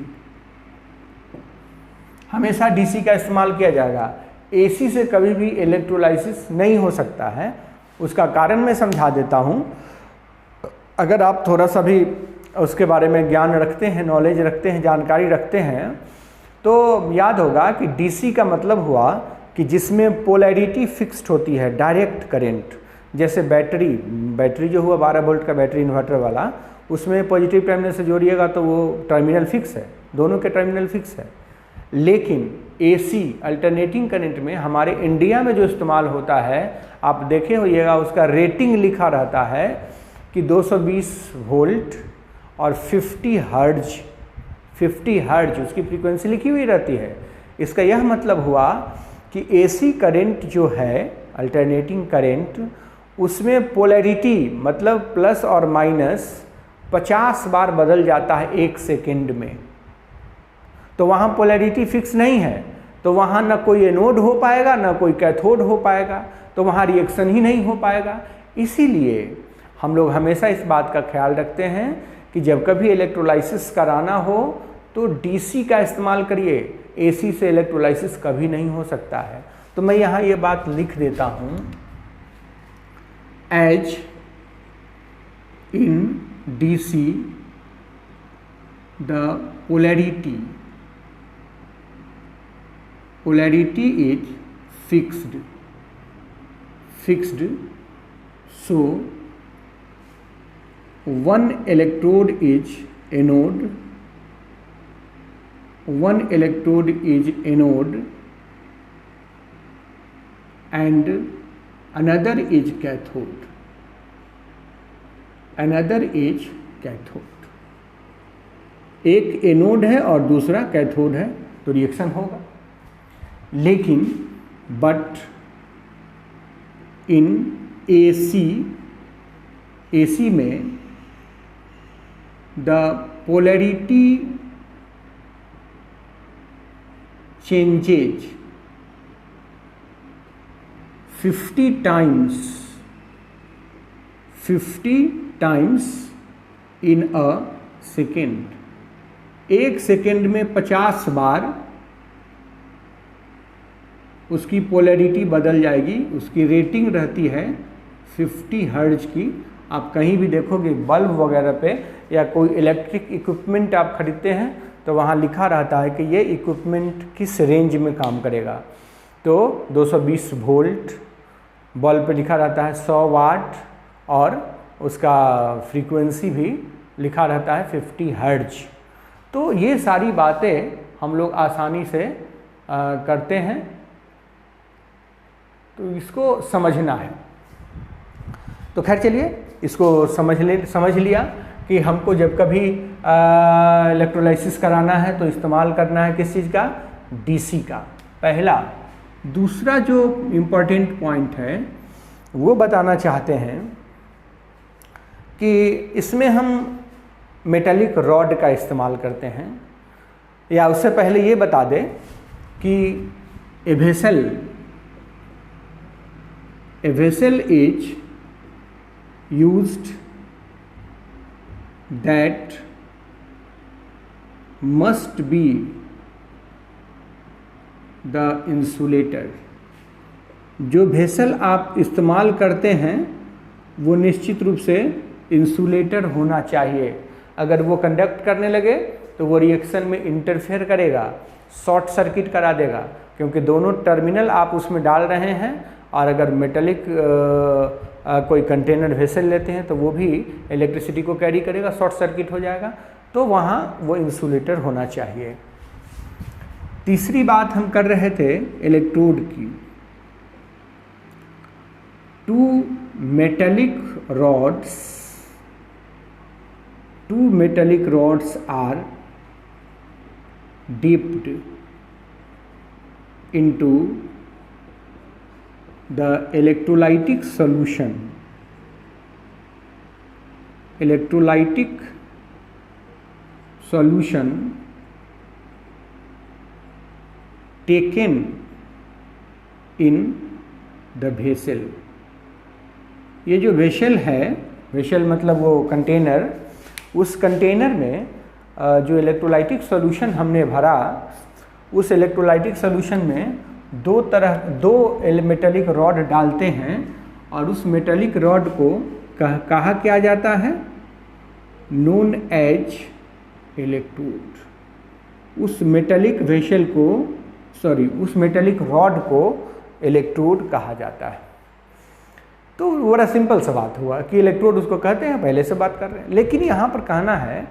हमेशा डीसी का इस्तेमाल किया जाएगा। एसी से कभी भी इलेक्ट्रोलाइसिस नहीं हो सकता है। उसका कारण मैं समझा देता हूँ। अगर आप थोड़ा सा भी उसके बारे में ज्ञान रखते हैं, नॉलेज रखते हैं, जानकारी रखते हैं, तो याद होगा कि डीसी का मतलब हुआ कि जिसमें पोलैरिटी फिक्स्ड होती है, डायरेक्ट करंट। जैसे बैटरी जो हुआ 12 वोल्ट का बैटरी इन्वर्टर वाला, उसमें पॉजिटिव टर्मिनल से जोड़िएगा तो वो टर्मिनल फिक्स है, दोनों के टर्मिनल फिक्स है। लेकिन एसी अल्टरनेटिंग करंट में हमारे इंडिया में जो इस्तेमाल होता है, आप देखे होइएगा उसका रेटिंग लिखा रहता है कि 220 वोल्ट और 50 हर्ट्ज उसकी फ्रीक्वेंसी लिखी हुई रहती है। इसका यह मतलब हुआ कि एसी करंट जो है, अल्टरनेटिंग करंट, उसमें पोलैरिटी मतलब प्लस और माइनस 50 बार बदल जाता है 1 सेकेंड में। तो वहाँ पोलैरिटी फिक्स नहीं है, तो वहाँ ना कोई एनोड हो पाएगा ना कोई कैथोड हो पाएगा, तो वहाँ रिएक्शन ही नहीं हो पाएगा। इसीलिए हम लोग हमेशा इस बात का ख्याल रखते हैं कि जब कभी इलेक्ट्रोलाइसिस कराना हो तो डीसी का इस्तेमाल करिए, एसी से इलेक्ट्रोलाइसिस कभी नहीं हो सकता है। तो मैं यहाँ ये बात लिख देता हूँ, as in DC the polarity is fixed, so one electrode is anode and another is cathode. एक एनोड है और दूसरा कैथोड है, तो रिएक्शन होगा। लेकिन बट इन एसी में the polarity changes 50 times in a second। 1 second में 50 बार उसकी पोलैरिटी बदल जाएगी। उसकी रेटिंग रहती है 50 हर्ट्ज की। आप कहीं भी देखोगे बल्ब वगैरह पे या कोई इलेक्ट्रिक इक्विपमेंट आप खरीदते हैं तो वहाँ लिखा रहता है कि ये इक्विपमेंट किस रेंज में काम करेगा। तो 220 वोल्ट बल्ब पे लिखा रहता है, 100 वाट, और उसका फ्रीक्वेंसी भी लिखा रहता है 50 हर्ट्ज। तो ये सारी बातें हम लोग आसानी से करते हैं, तो इसको समझना है। तो खैर चलिए, इसको समझ लिया कि हमको जब कभी इलेक्ट्रोलाइसिस कराना है तो इस्तेमाल करना है किस चीज़ का, डीसी का, पहला। दूसरा जो इम्पोर्टेंट पॉइंट है वो बताना चाहते हैं कि इसमें हम मेटालिक रॉड का इस्तेमाल करते हैं। या उससे पहले ये बता दें कि ए vessel is used that must be the insulator। जो वेसल आप इस्तेमाल करते हैं वो निश्चित रूप से इंसुलेटर होना चाहिए। अगर वो कंडक्ट करने लगे तो वो रिएक्शन में इंटरफेयर करेगा, शॉर्ट सर्किट करा देगा, क्योंकि दोनों टर्मिनल आप उसमें डाल रहे हैं। और अगर मेटालिक कोई कंटेनर वेसल लेते हैं तो वो भी इलेक्ट्रिसिटी को कैरी करेगा, शॉर्ट सर्किट हो जाएगा। तो वहाँ वो इंसुलेटर होना चाहिए। तीसरी बात हम कर रहे थे इलेक्ट्रोड की। Two metallic rods are dipped into the electrolytic solution taken in the vessel। ये जो वेसल है, वेसल मतलब वो कंटेनर, उस कंटेनर में जो इलेक्ट्रोलाइटिक सॉल्यूशन हमने भरा उस इलेक्ट्रोलाइटिक सोल्यूशन में दो मेटेलिक रॉड डालते हैं और उस मेटेलिक रॉड को कहा क्या जाता है, नोन एज इलेक्ट्रोड। उस मेटेलिक वेसल को उस मेटेलिक रॉड को इलेक्ट्रोड कहा जाता है। तो बड़ा सिंपल सा बात हुआ कि इलेक्ट्रोड उसको कहते हैं, पहले से बात कर रहे हैं। लेकिन यहाँ पर कहना है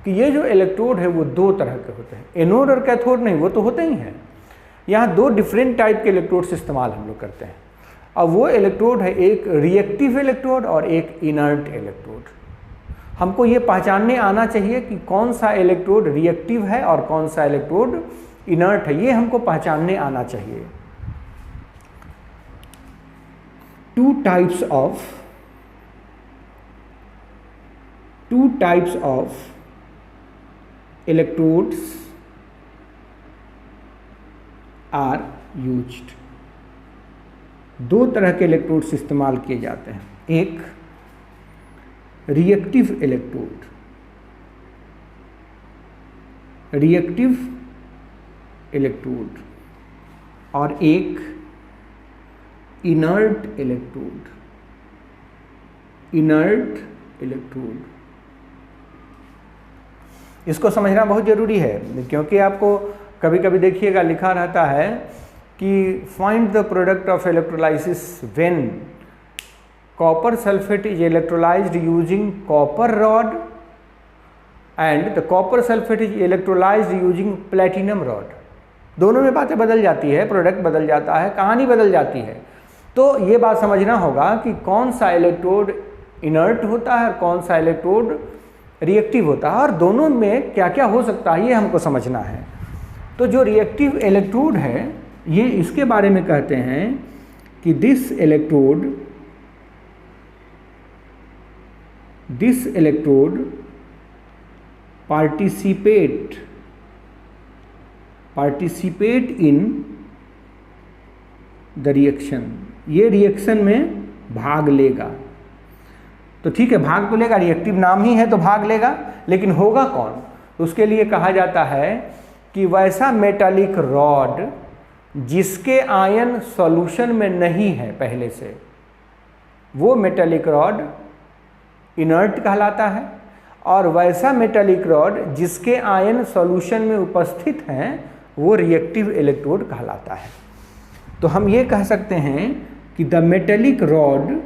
कि ये जो इलेक्ट्रोड है वो दो तरह के होते हैं, एनोड और कैथोड नहीं, वो तो होते ही हैं। यहाँ दो डिफरेंट टाइप के इलेक्ट्रोड्स इस्तेमाल हम लोग करते हैं। अब वो इलेक्ट्रोड है एक रिएक्टिव इलेक्ट्रोड और एक इनर्ट इलेक्ट्रोड। हमको ये पहचानने आना चाहिए कि कौन सा इलेक्ट्रोड रिएक्टिव है और कौन सा इलेक्ट्रोड इनर्ट है, ये हमको पहचानने आना चाहिए। Two types of electrodes are used। दो तरह के इलेक्ट्रोड्स इस्तेमाल किए जाते हैं, एक रिएक्टिव इलेक्ट्रोड और एक इनर्ट इलेक्ट्रोड। इसको समझना बहुत ज़रूरी है, क्योंकि आपको कभी कभी देखिएगा लिखा रहता है कि find the product of electrolysis when copper sulphate is electrolysed using copper rod and the copper sulphate is electrolysed using platinum rod. दोनों में बातें बदल जाती है, प्रोडक्ट बदल जाता है, कहानी बदल जाती है। तो ये बात समझना होगा कि कौन सा इलेक्ट्रोड इनर्ट होता है और कौन सा इलेक्ट्रोड रिएक्टिव होता है, और दोनों में क्या क्या हो सकता है ये हमको समझना है। तो जो रिएक्टिव इलेक्ट्रोड है ये इसके बारे में कहते हैं कि this electrode participate in the reaction. ये रिएक्शन में भाग लेगा। तो ठीक है, भाग तो लेगा, रिएक्टिव नाम ही है तो भाग लेगा, लेकिन होगा कौन? उसके लिए कहा जाता है कि वैसा मेटालिक रॉड जिसके आयन सॉल्यूशन में नहीं है पहले से, वो मेटालिक रॉड इनर्ट कहलाता है, और वैसा मेटालिक रॉड जिसके आयन सॉल्यूशन में उपस्थित हैं वो रिएक्टिव इलेक्ट्रोड कहलाता है। तो हम ये कह सकते हैं कि the metallic rod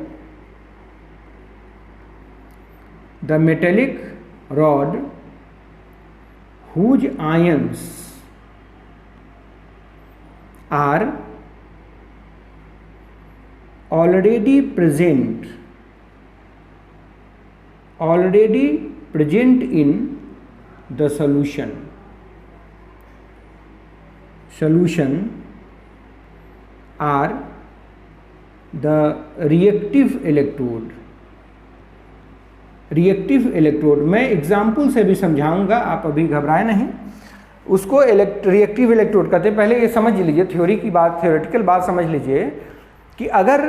whose ions are already present in the solution are the reactive electrode. मैं एग्जाम्पल से भी समझाऊंगा, आप अभी घबराए नहीं। उसको रिएक्टिव इलेक्ट्रोड कहते हैं। पहले ये समझ लीजिए, थ्योरेटिकल बात समझ लीजिए कि अगर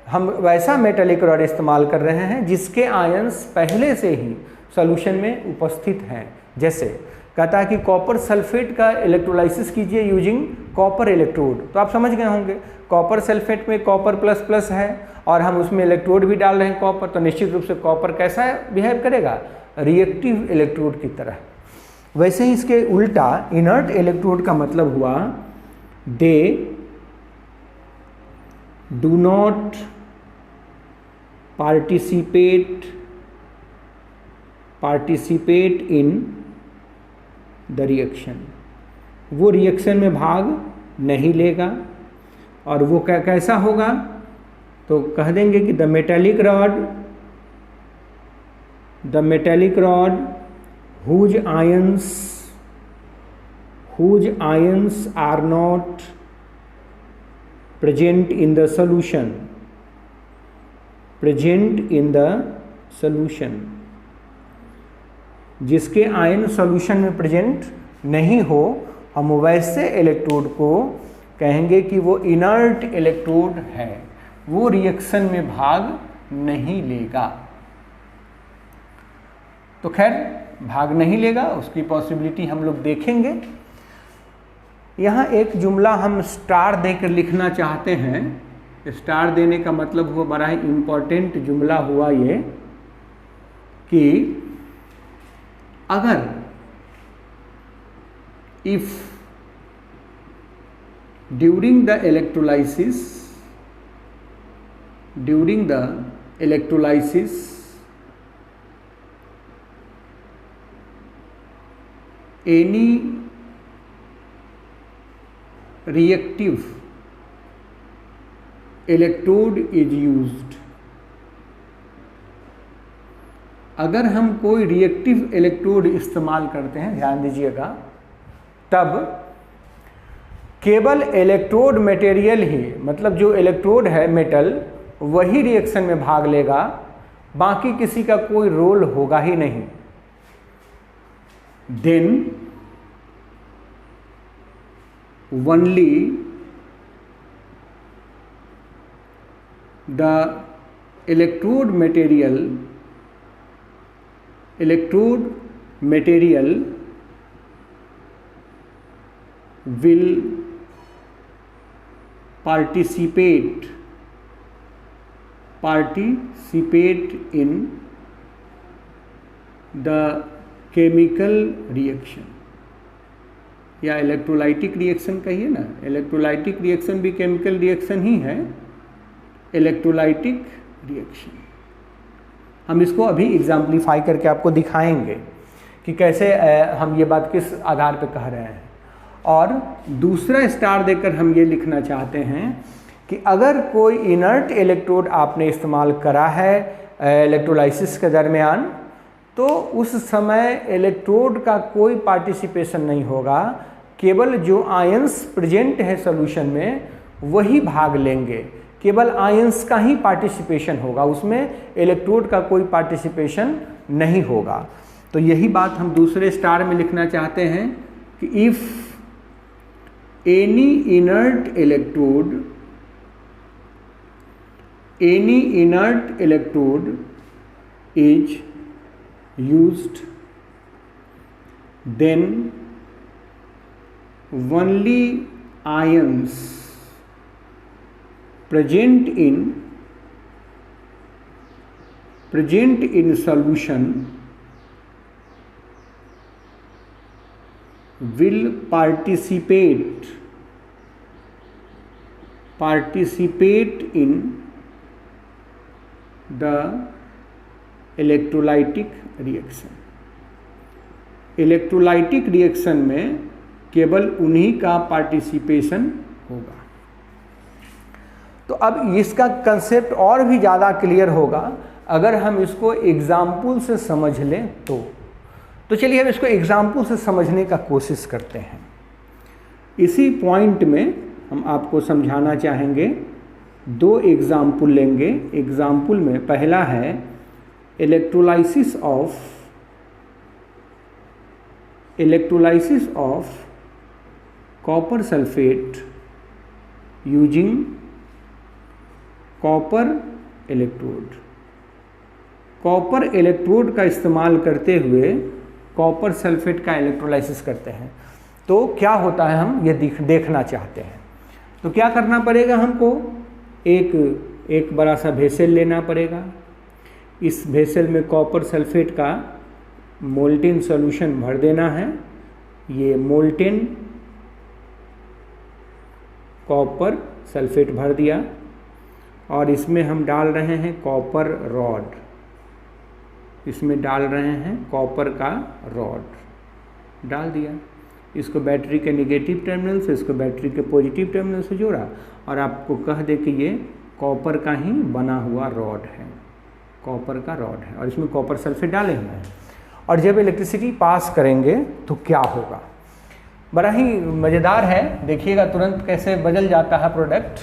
हम वैसा मेटालिक रॉड इस्तेमाल कर रहे हैं जिसके आयंस पहले से ही सॉल्यूशन में उपस्थित हैं, जैसे कहता है कि कॉपर सल्फेट का इलेक्ट्रोलाइसिस कीजिए यूजिंग कॉपर इलेक्ट्रोड, तो आप समझ गए होंगे कॉपर सल्फेट में कॉपर प्लस प्लस है और हम उसमें इलेक्ट्रोड भी डाल रहे हैं कॉपर, तो निश्चित रूप से कॉपर कैसा बिहेव करेगा, रिएक्टिव इलेक्ट्रोड की तरह। वैसे ही इसके उल्टा इनर्ट इलेक्ट्रोड का मतलब हुआ they do not participate in the reaction. वो रिएक्शन में भाग नहीं लेगा। और वो कैसा होगा, तो कह देंगे कि the metallic rod whose ions are not present in the solution, जिसके आयन सॉल्यूशन में प्रेजेंट नहीं हो, हम वैसे इलेक्ट्रोड को कहेंगे कि वो इनर्ट इलेक्ट्रोड है, वो रिएक्शन में भाग नहीं लेगा। तो खैर भाग नहीं लेगा, उसकी पॉसिबिलिटी हम लोग देखेंगे। यहाँ एक जुमला हम स्टार देकर लिखना चाहते हैं। स्टार देने का मतलब हुआ बड़ा ही इम्पोर्टेंट जुमला हुआ ये कि अगर if during the electrolysis any reactive electrode is used, अगर हम कोई रिएक्टिव इलेक्ट्रोड इस्तेमाल करते हैं, ध्यान दीजिएगा, तब केवल इलेक्ट्रोड मटेरियल ही, मतलब जो इलेक्ट्रोड है मेटल, वही रिएक्शन में भाग लेगा, बाकी किसी का कोई रोल होगा ही नहीं। Then only the electrode material will participate in the chemical reaction, या इलेक्ट्रोलाइटिक रिएक्शन कहिए ना, इलेक्ट्रोलाइटिक रिएक्शन भी केमिकल रिएक्शन ही है। इलेक्ट्रोलाइटिक रिएक्शन हम इसको अभी एग्जाम्पलीफाई करके आपको दिखाएंगे कि कैसे हम ये बात किस आधार पे कह रहे हैं। और दूसरा स्टार देकर हम ये लिखना चाहते हैं कि अगर कोई इनर्ट इलेक्ट्रोड आपने इस्तेमाल करा है इलेक्ट्रोलाइसिस के दरमियान, तो उस समय इलेक्ट्रोड का कोई पार्टिसिपेशन नहीं होगा, केवल जो आयंस प्रेजेंट है सॉल्यूशन में वही भाग लेंगे, केवल आयंस का ही पार्टिसिपेशन होगा, उसमें इलेक्ट्रोड का कोई पार्टिसिपेशन नहीं होगा। तो यही बात हम दूसरे स्टार में लिखना चाहते हैं कि if any inert electrode is used, then only ions present in solution will participate in the electrolytic reaction. Electrolytic reaction में केवल उन्हीं का पार्टिसिपेशन होगा। तो अब इसका कंसेप्ट और भी ज़्यादा क्लियर होगा अगर हम इसको एग्जाम्पल से समझ लें तो चलिए हम इसको एग्जाम्पल से समझने का कोशिश करते हैं। इसी पॉइंट में हम आपको समझाना चाहेंगे, दो एग्जाम्पल लेंगे। एग्जाम्पल में पहला है electrolysis of copper sulphate using copper electrode. Copper electrode का इस्तेमाल करते हुए कॉपर सल्फेट का इलेक्ट्रोलाइसिस करते हैं। तो क्या होता है हम ये देखना चाहते हैं। तो क्या करना पड़ेगा हमको, एक बड़ा सा वेसल लेना पड़ेगा। इस वेसल में कॉपर सल्फेट का मोल्टेन सॉल्यूशन भर देना है। ये मोल्टेन कॉपर सल्फेट भर दिया और इसमें हम डाल रहे हैं कॉपर रॉड। इसमें डाल रहे हैं कॉपर का रॉड डाल दिया। इसको बैटरी के नेगेटिव टर्मिनल से इसको बैटरी के पॉजिटिव टर्मिनल से जोड़ा और आपको कह दे कि ये कॉपर का ही बना हुआ रॉड है, कॉपर का रॉड है और इसमें कॉपर सल्फेट डाले हुए हैं। और जब इलेक्ट्रिसिटी पास करेंगे तो क्या होगा, बड़ा ही मज़ेदार है। देखिएगा तुरंत कैसे बदल जाता है प्रोडक्ट।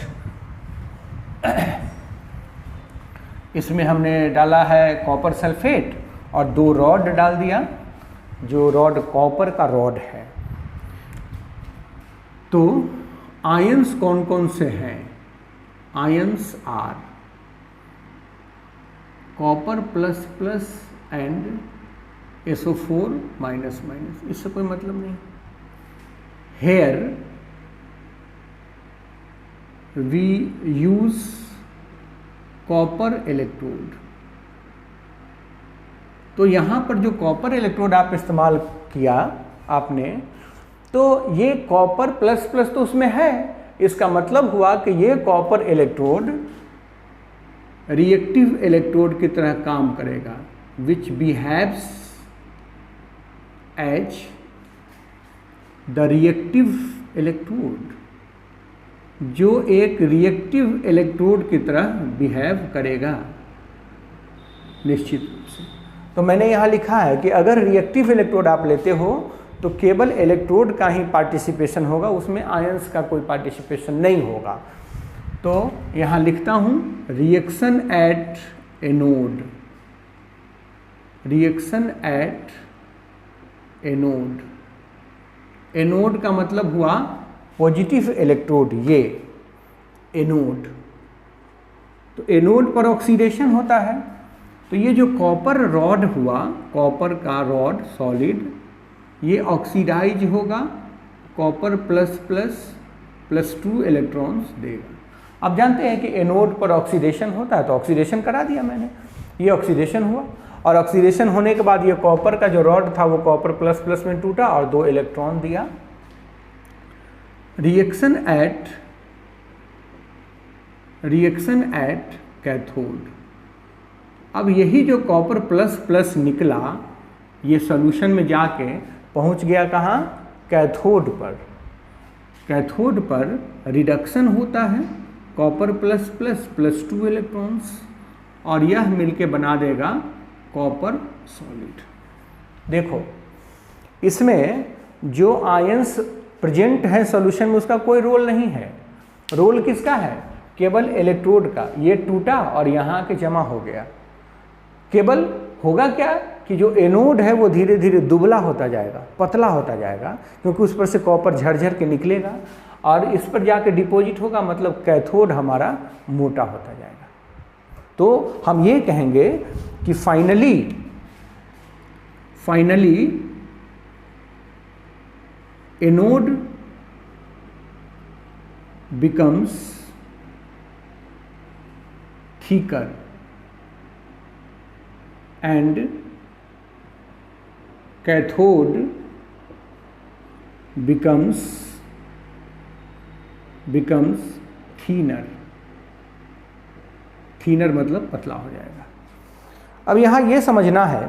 इसमें हमने डाला है कॉपर सल्फेट और दो रॉड डाल दिया, जो रॉड कॉपर का रॉड है। तो आयंस कौन कौन से हैं? Ions are copper plus plus and SO4 minus minus. इससे कोई मतलब नहीं। Here we use copper electrode. तो यहाँ पर जो कॉपर इलेक्ट्रोड आप इस्तेमाल किया आपने, तो ये कॉपर प्लस प्लस तो उसमें है, इसका मतलब हुआ कि ये कॉपर इलेक्ट्रोड रिएक्टिव इलेक्ट्रोड की तरह काम करेगा, which behaves as the reactive electrode, जो एक रिएक्टिव इलेक्ट्रोड की तरह बिहेव करेगा निश्चित रूप से। तो मैंने यहाँ लिखा है कि अगर रिएक्टिव इलेक्ट्रोड आप लेते हो तो केवल इलेक्ट्रोड का ही पार्टिसिपेशन होगा, उसमें आयंस का कोई पार्टिसिपेशन नहीं होगा। तो यहाँ लिखता हूँ reaction at anode, reaction at anode. Anode का मतलब हुआ पॉजिटिव इलेक्ट्रोड, ये एनोड। तो एनोड पर ऑक्सीडेशन होता है, तो ये जो कॉपर रॉड हुआ, कॉपर का रॉड सॉलिड, ये ऑक्सीडाइज होगा, copper plus plus plus 2 electrons देगा। आप जानते हैं कि एनोड पर ऑक्सीडेशन होता है, तो ऑक्सीडेशन करा दिया मैंने, ये ऑक्सीडेशन हुआ, और ऑक्सीडेशन होने के बाद ये कॉपर का जो रॉड था वो कॉपर प्लस प्लस में टूटा और 2 इलेक्ट्रॉन दिया। Reaction at cathode. अब यही जो कॉपर प्लस प्लस निकला, ये सॉल्यूशन में जाके पहुंच गया कहाँ? कैथोड पर। कैथोड पर रिडक्शन होता है, copper plus plus plus 2 electrons, और यह मिलके बना देगा कॉपर सॉलिड। देखो इसमें जो आयंस प्रेजेंट है सॉल्यूशन में उसका कोई रोल नहीं है। रोल किसका है? केवल इलेक्ट्रोड का। ये टूटा और यहाँ के जमा हो गया। केवल होगा क्या कि जो एनोड है वो धीरे धीरे दुबला होता जाएगा, पतला होता जाएगा, क्योंकि उस पर से कॉपर झरझर के निकलेगा और इस पर जाके डिपॉजिट होगा, मतलब कैथोड हमारा मोटा होता जाएगा। तो हम ये कहेंगे कि finally anode becomes thicker and cathode becomes thinner। Thinner मतलब पतला हो जाएगा। अब यहाँ ये समझना है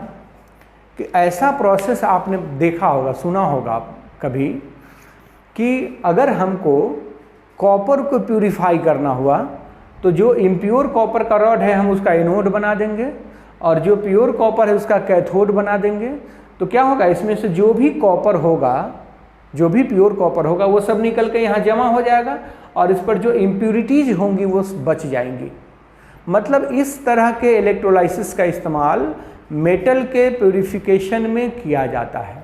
कि ऐसा प्रोसेस आपने देखा होगा, सुना होगा कभी, कि अगर हमको कॉपर को प्यूरिफाई करना हुआ तो जो इम्प्योर कॉपर का रॉड है हम उसका एनोड बना देंगे और जो प्योर कॉपर है उसका कैथोड बना देंगे। तो क्या होगा, इसमें से जो भी कॉपर होगा, जो भी प्योर कॉपर होगा वो सब निकल के यहाँ जमा हो जाएगा और इस पर जो इम्प्यूरिटीज होंगी वो बच जाएंगी। मतलब इस तरह के इलेक्ट्रोलाइसिस का इस्तेमाल मेटल के प्यूरिफिकेशन में किया जाता है।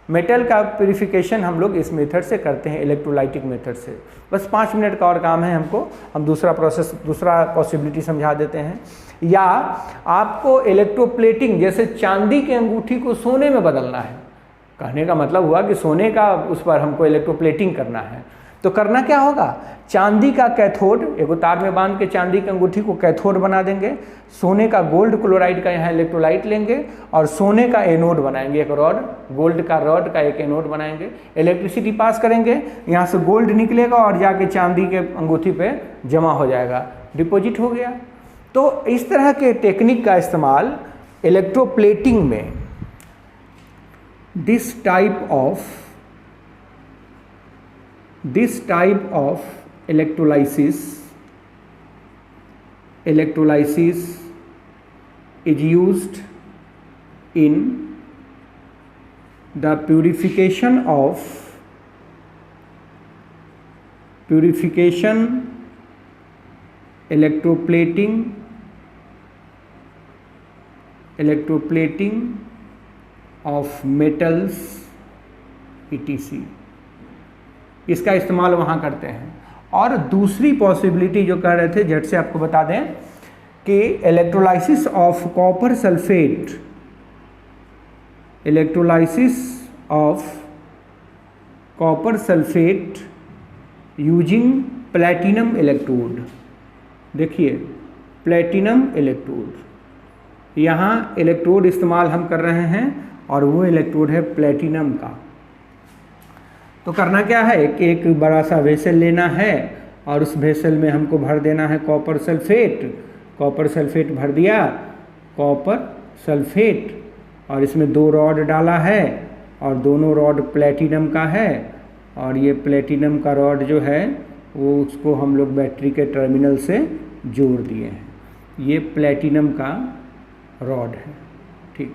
मेटल का प्यूरिफिकेशन हम लोग इस मेथड से करते हैं, इलेक्ट्रोलाइटिक मेथड से। बस 5 मिनट का और काम है हमको, हम दूसरा पॉसिबिलिटी समझा देते हैं। या आपको इलेक्ट्रोप्लेटिंग, जैसे चांदी की अंगूठी को सोने में बदलना है, कहने का मतलब हुआ कि सोने का उस पर हमको इलेक्ट्रोप्लेटिंग करना है, तो करना क्या होगा, चांदी का कैथोड एक तार में बांध के चांदी की अंगूठी को कैथोड बना देंगे, सोने का गोल्ड क्लोराइड का यहाँ इलेक्ट्रोलाइट लेंगे और सोने का एनोड बनाएंगे, एक रॉड, गोल्ड का रॉड का एक एनोड बनाएंगे, इलेक्ट्रिसिटी पास करेंगे, यहाँ से गोल्ड निकलेगा और जाके चांदी के अंगूठी पे जमा हो जाएगा, डिपॉजिट हो गया। तो इस तरह के टेक्निक का इस्तेमाल इलेक्ट्रोप्लेटिंग में, this type of electrolysis is used in the purification electroplating of metals etc। इसका इस्तेमाल वहाँ करते हैं। और दूसरी पॉसिबिलिटी जो कह रहे थे, झट से आपको बता दें कि electrolysis of copper sulphate using platinum electrode, देखिए प्लैटिनम इलेक्ट्रोड, यहाँ इलेक्ट्रोड इस्तेमाल हम कर रहे हैं और वो इलेक्ट्रोड है प्लैटिनम का। तो करना क्या है कि एक बड़ा सा वेसल लेना है और उस वेसल में हमको भर देना है कॉपर सल्फेट। कॉपर सल्फेट भर दिया, कॉपर सल्फेट, और इसमें 2 रॉड डाला है और दोनों रॉड प्लैटिनम का है, और ये प्लैटिनम का रॉड जो है वो उसको हम लोग बैटरी के टर्मिनल से जोड़ दिए हैं। ये प्लैटिनम का रॉड है, ठीक।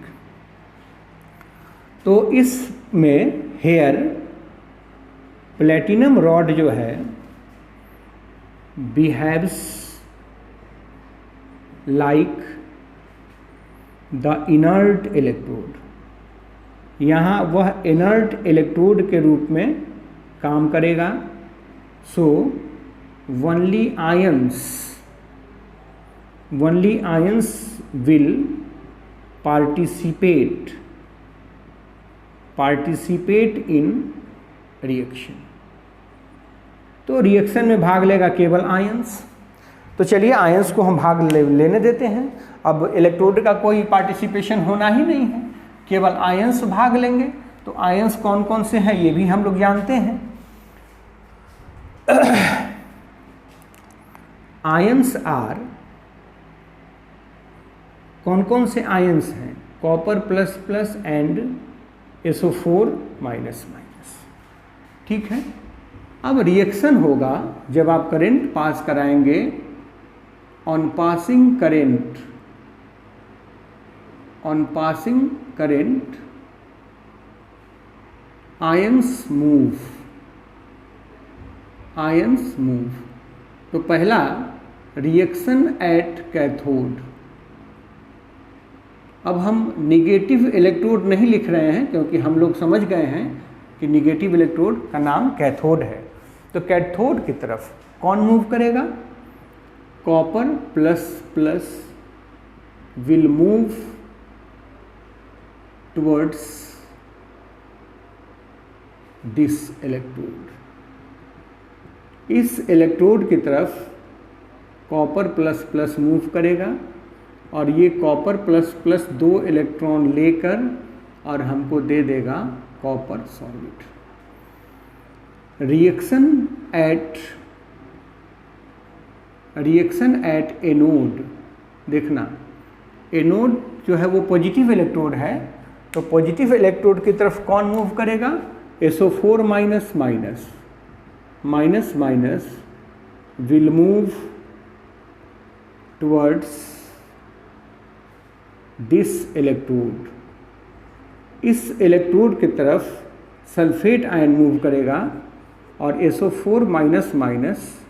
तो इसमें हेयर प्लैटिनम रॉड जो है behaves like the inert electrode, यहाँ वह इनर्ट इलेक्ट्रोड के रूप में काम करेगा। So only ions will participate in reaction, तो रिएक्शन में भाग लेगा केवल आयंस। तो चलिए आयंस को हम भाग लेने देते हैं। अब इलेक्ट्रोड का कोई पार्टिसिपेशन होना ही नहीं है, केवल आयंस भाग लेंगे। तो आयंस कौन कौन से हैं ये भी हम लोग जानते हैं। आयंस आर, कौन कौन से आयंस हैं? Copper plus plus and SO4 minus minus, ठीक है। अब रिएक्शन होगा जब आप करंट पास कराएंगे, on passing current ions move. तो पहला रिएक्शन एट कैथोड। अब हम निगेटिव इलेक्ट्रोड नहीं लिख रहे हैं क्योंकि हम लोग समझ गए हैं कि निगेटिव इलेक्ट्रोड का नाम कैथोड है। तो कैथोड की तरफ कौन मूव करेगा? Copper plus plus will move towards this electrode. इस इलेक्ट्रोड की तरफ कॉपर प्लस प्लस मूव करेगा और ये कॉपर प्लस प्लस 2 इलेक्ट्रॉन लेकर और हमको दे देगा copper solid. Reaction at anode, देखना एनोड जो है वो पॉजिटिव इलेक्ट्रोड है, तो पॉजिटिव इलेक्ट्रोड की तरफ कौन मूव करेगा? SO4 minus minus, minus minus will move towards this electrode. इस इलेक्ट्रोड की तरफ सल्फेट आयन मूव करेगा और SO4 माइनस माइनस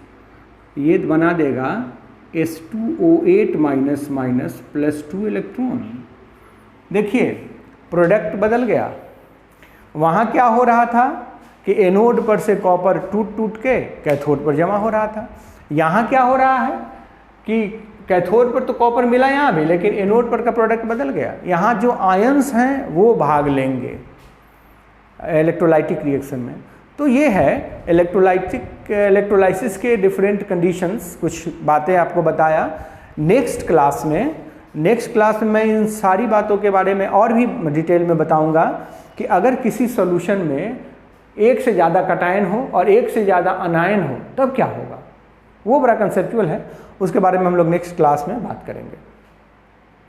ये बना देगा H2O8 minus minus plus 2 electron. देखिए प्रोडक्ट बदल गया। वहाँ क्या हो रहा था कि एनोड पर से कॉपर टूट टूट के कैथोड पर जमा हो रहा था। यहाँ क्या हो रहा है कि कैथोड पर तो कॉपर मिला यहाँ भी, लेकिन एनोड पर का प्रोडक्ट बदल गया। यहाँ जो आयंस हैं वो भाग लेंगे इलेक्ट्रोलाइटिक रिएक्शन में। तो ये है इलेक्ट्रोलाइसिस के डिफरेंट कंडीशंस, कुछ बातें आपको बताया। नेक्स्ट क्लास में मैं इन सारी बातों के बारे में और भी डिटेल में बताऊंगा कि अगर किसी सॉल्यूशन में एक से ज़्यादा कटायन हो और एक से ज़्यादा अनायन हो तब क्या होगा। वो बड़ा कंसेप्चुअल है, उसके बारे में हम लोग नेक्स्ट क्लास में बात करेंगे।